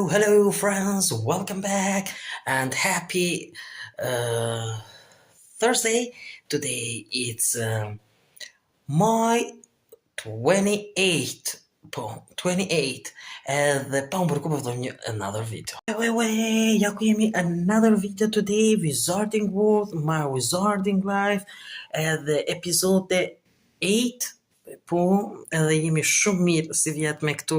Hello, friends. Welcome back and happy Thursday. Today it's my 28th. 28 dhe pa më përku përdo një another video. Ja ku jemi another video today, Wizarding World, my Wizarding Life, edhe epizode 8, po edhe jemi shumë mirë si vjet me këtu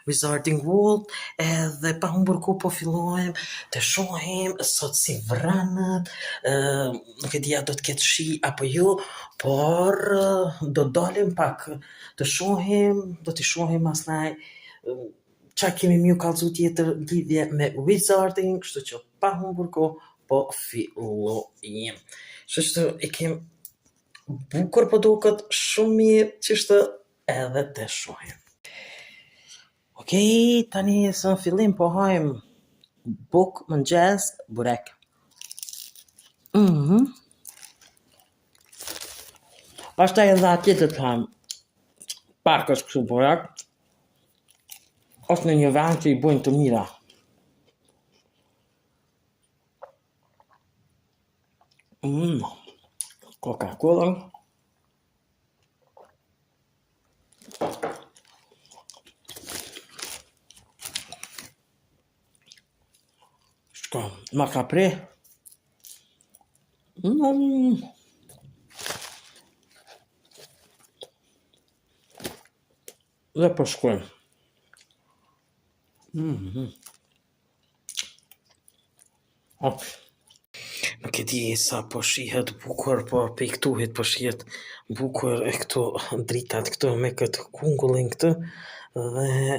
Wizarding World, edhe pa humbur kohë po fillojmë të shohim sot si vranët, nuk e dija do të ketë shi apo jo, por do dalim pak të shohim, do t'i shohim asnaj qa kemi mju kallëzu tjetër lidhje me Wizarding, kështu që pa humbur kohë po fillojmë. Kështu që i kem bukur po duket shumë mirë qishtë edhe të shohim. Okej, tani së në fillim po hajmë buk mëngjes burek. Pastaj edhe atje të hajmë pakës kështu burek, ose në një vend që i bujnë të mira. Coca-Cola. Shko, ma ka pre. Dhe po shkojmë. Nuk e di sa po shihet bukur, po pe këtuhet po shihet bukur e këto dritat këto me këtë kungullin këtë dhe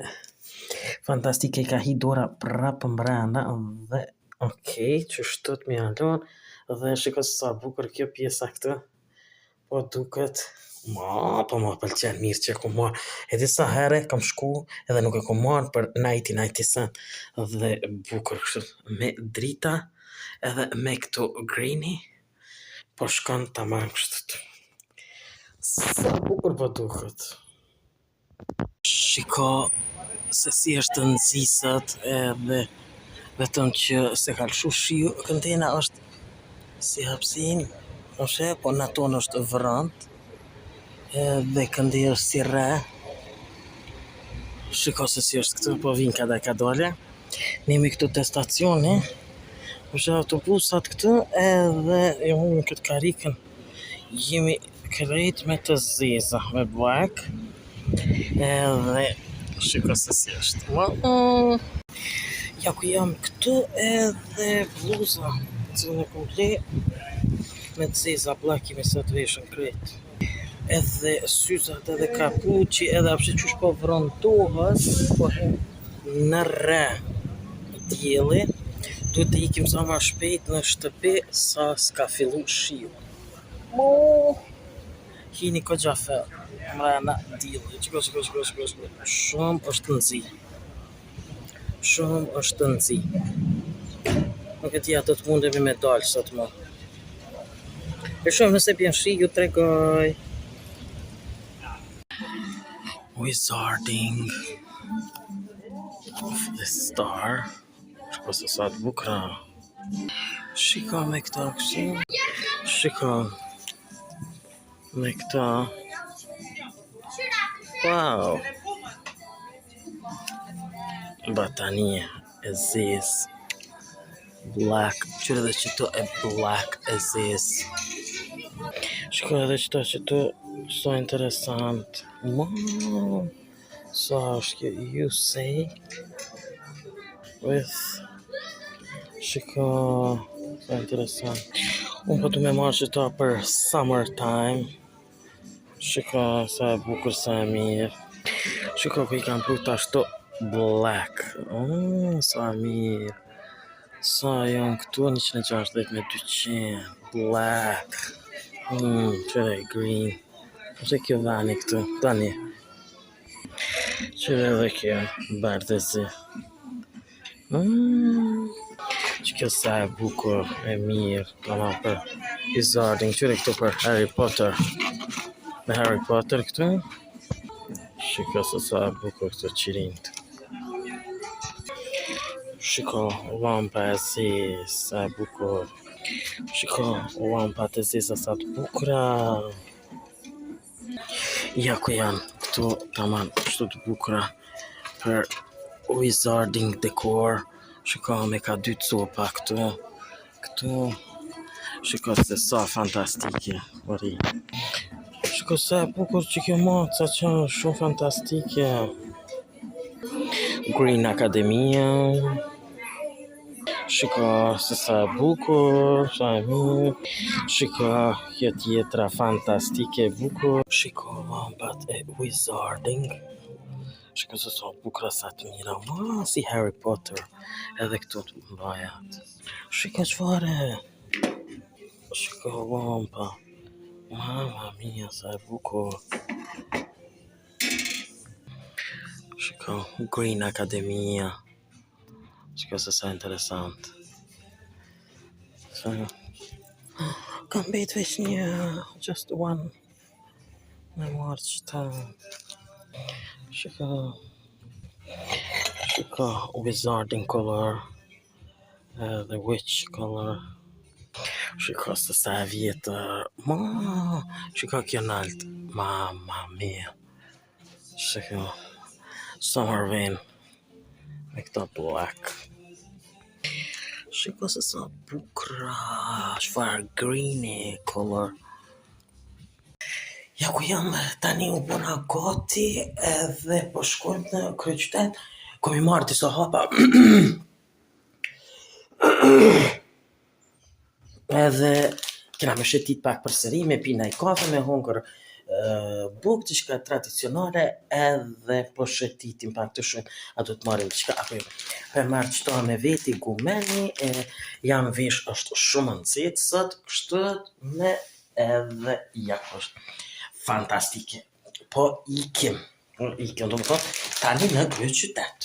fantastike ka hi dora prapë mbrana dhe okej, që shtot me alon dhe shiko sa bukur kjo pjesa këtë po duket po ma pëlqen mirë që ku marrë edhe sa herë kam shku edhe nuk e ku marrë për 90 cent dhe bukur kështu me drita edhe me këto greeni po shkon ta marrë kështu sa bukur po duket. Shiko se si është nxisët edhe vetëm që se ka lshu shiu këndena është si hapsin ose po në tonë është vrant edhe këndi është si re. Shiko se si është këtu po vinë ka dole nemi këtu te stacioni është autobusat këtu edhe unë këtë karikën jemi krejt me të zeza me black edhe shiko se si është ja ku jam këtu edhe bluza cilën e komplet me të zeza black jemi sa të veshën krejt edhe syzat edhe kapuqi edhe apshe qysh po vrontohet po në re djeli duhet të ikim sa ma shpejt në shtëpi sa s'ka fillu shiu. Hini ko gjafer mrena djeli. Qiko. Shumë është nëzi. Shumë është nëzi. Nuk e tja të të mundemi me dalë sot më. E shumë nëse bjen shi ju tregoj. Wizarding of the Star. Shko se sa të bukra. Shiko me këta kësi. Shiko me këta. Wow. Batania e zez. Black. Qyre dhe qëto e black e zez. Shiko edhe qëto so interesant. Wow. So është you say with shiko so interesant unë po të me marrë që ta për summertime shiko sa e bukur sa e mirë shiko ku i kam pru ashtu black sa mirë sa janë këtu 160 me 200 black qëre green ose kjo vani këtu tani qëre dhe kjo bardezi që kjo sa e bukur e mirë kama për Wizarding qëre këtu për Harry Potter me Harry Potter këtu shiko se sa e bukur këtu qirinët Shiko, lampa e zi, sa e bukur. Shiko, lampat e zeza sa të bukura. Ja ku janë këtu, tamam, kështu të bukura për wizarding decor. Shiko, me ka 2 copa këtu. Shiko se sa fantastike, ori. Shiko sa e bukur që kjo maca që shumë fantastike. Green Academia. Shiko se sa e bukur, sa e mirë. Shiko kjo tjetra fantastike e bukur. Shiko lampat e wizarding. Shiko se sa bukura sa të mira. Si Harry Potter. Edhe këtu të mbajat. Shiko çfarë. Shiko lampa. Mamma mia, sa e bukur. Shiko, Green Academia. Shiko se sa interesant. Kam bet veç një, just one. Me marrë qëta. Shiko, wizarding color. The witch color. Shiko se sa e vjetër. Shiko kjo nalt. Mamma mia. Shiko. Summer Rain. Me këta black. Shiko se sa bukra. Shfar greeny color. Ja ku jam tani u bona gati edhe po shkojmë në kryeqytet. Kom I marrë disa hapa. Edhe kena me shetit pak përsëri, me pina I kafe, me hongër bukë të shka tradicionale edhe po shetitim pak të shumë, a do të marim qka, apo jo. Për marrë qëta me veti gumeni, jam vesh është shumë nëzit, sot kështët me edhe jak është fantastike. Po ikim do më thonë, tani në kryeqytet.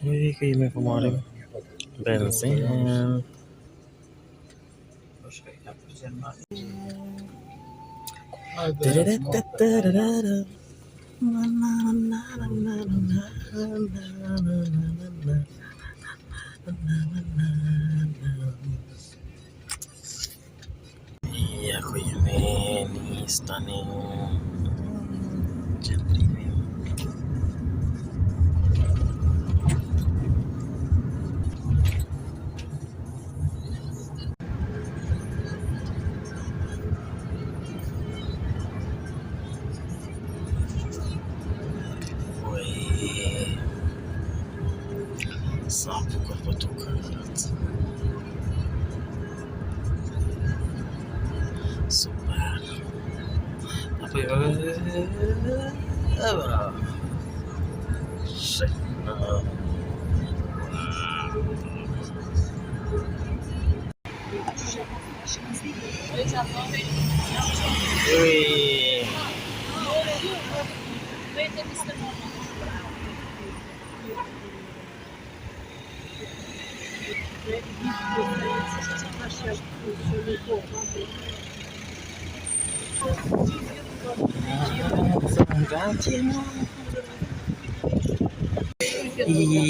Jemi po marim benzin. Ja ku jemi nis tani. Qëndrimi. Sa bukur po duket. Super. Apo shit.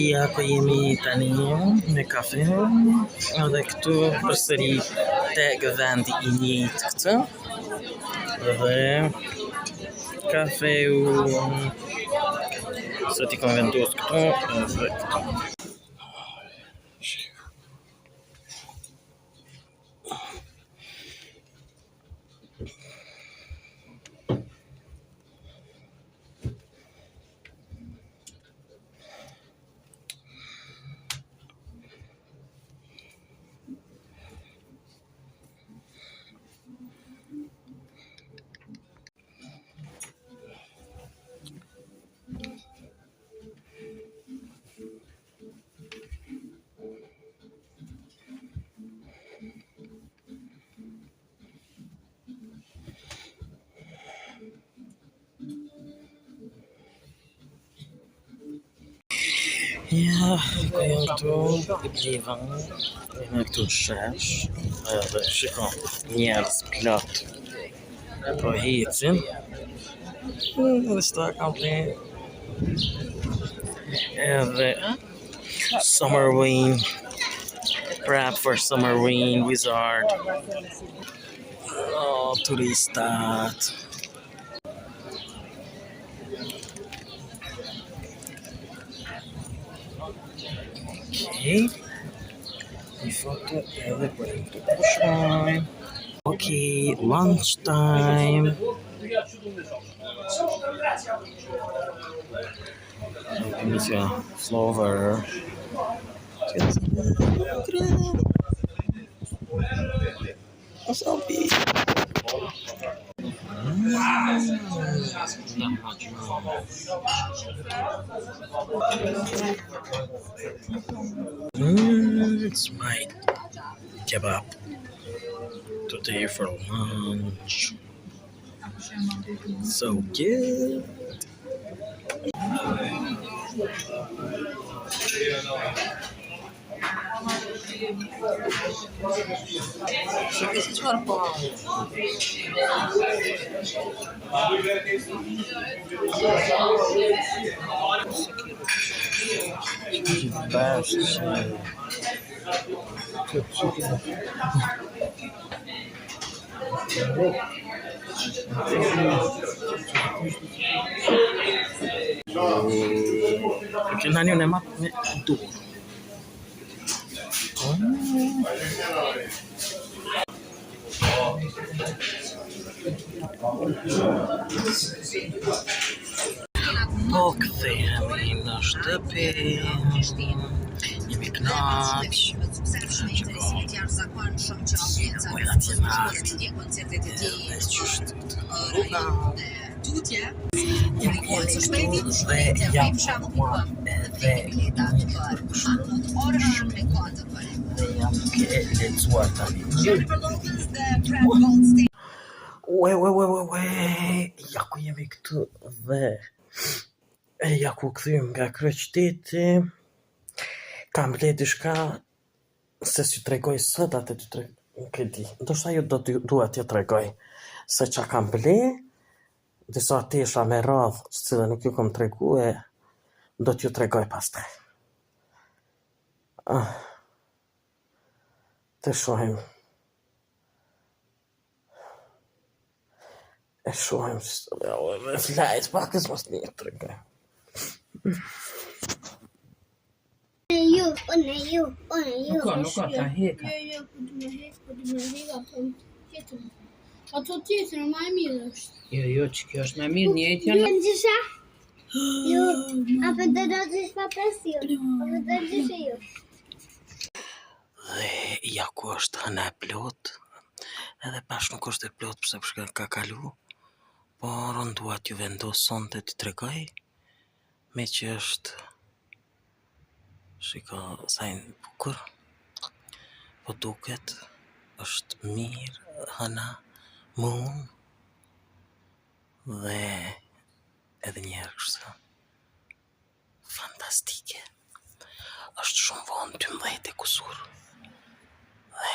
Ja ku jemi tani me kafe edhe këtu përsëri tek vendi I njëjtë këtë dhe kafeu sot I kam vendos këtu edhe këtu. Ja, ku jam këtu, I bliva, jemi këtu në shesh, edhe shiko, njerëz plot, po hecin, dhe shta kam të edhe Summerwing, prep for Summerwing Wizard. Oh, turistat. Okay. I foto edhe për të pushojmë. Okay, lunchtime. Misja Flower. Asabi. It's my kebab today for lunch. So good. Esse corpo. Porque na não é uma duro. Po kthehemi në shtëpi. Jemi knaq. Ja ku jemi këtu dhe ja ku kthym nga kryeqyteti. Kam ble diçka se si tregoj sot atë të tregoj. Nuk e di. Ndoshta ju dua t'ja tregoj se çka kam ble, disa tesha me radhë, së cilën nuk ju kam tregue, do t'ju tregoj pastaj. Të shohim. E shohim flajt pakës mos një tregoj. Nuk ka ta heka. Po du me heka, po tjetër. Ato tjetër, ma e mirë është. Jo, që kjo është me mirë, njëjtë janë. Gjysha? Jo, apo të do të shpa presion, apo të gjyshe jo. Dhe ja ku është hëna e plot, edhe pash nuk është e plot përse përshka ka kalu, por unë dua t'ju vendos sonte t'i tregoj, me që është, shiko sa i bukur, po duket, është mirë, hëna, moon, dhe edhe njerë kështë fantastike. Është shumë vonë 12 e kusur. Dhe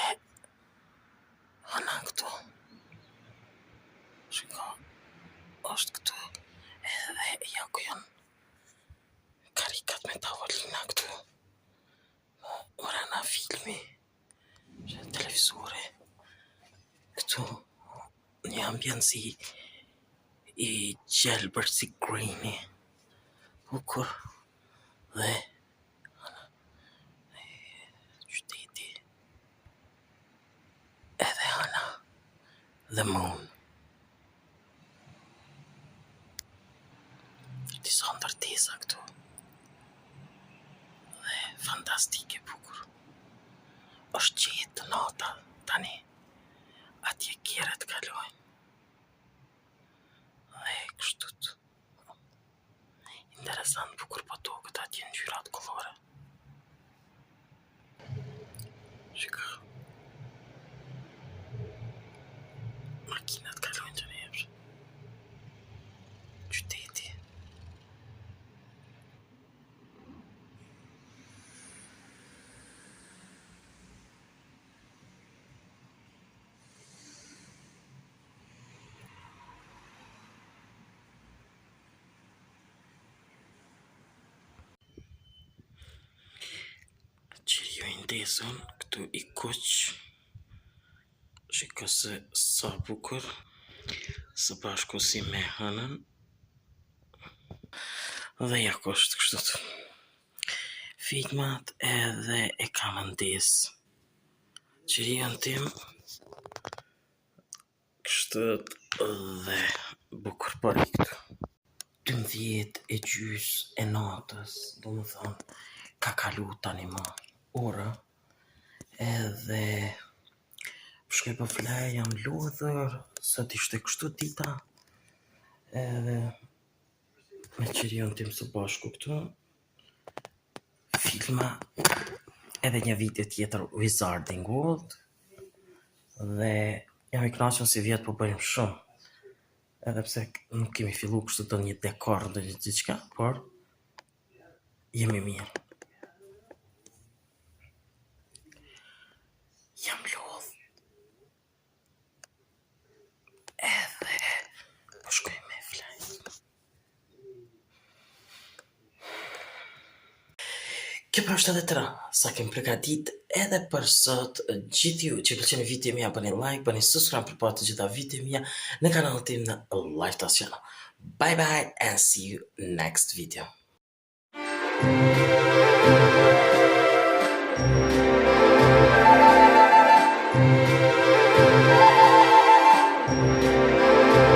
hëna këtu. Shiko, është këtu. Edhe ja ku janë karikat me tavolina këtu. Morana filmi. Televizore. Këtu një ambient si i gjelbër si greeni. Bukur. Dhe qyteti. Edhe hëna. The moon. Disa ndërtesa këtu. Dhe fantastike bukur. Është qetë nota tani. Atje kjerët kalojnë. Dhe kështut. Interesant bukur po duket atje në ngjyrat kollore. Shiko. Makinat kalojnë që në jepsh. Qyteti. ndezën këtu I kuq. Shiko se sa bukur. Së bashku si me hënën. Dhe ja kështë kështët. Filmat edhe e kam ndezë. Qirion tim. Kështët dhe bukur për I këtu. 12:30 e natës, do më thonë, ka kalu tani më ora, edhe shkoj po flaj, jam lodhër, sot ishte kështu dita, edhe me qirion tim së bashku këtu, filma, edhe një video tjetër Wizarding World, dhe jam I kënaqur si vjetë po bëjmë shumë. Edhe pse nuk kemi fillu kështu të një dekor dhe një diçka, por jemi mirë. Jam lodh. Edhe po shkoj me flaj. Kjo pra është edhe tëra, sa kem përgatit edhe për sot. Gjithë ju që pëlqeni video mia, bëni like, bëni subscribe për të gjitha video mia në kanalin tim në Lifestyles Channel. Bye bye and see you next video.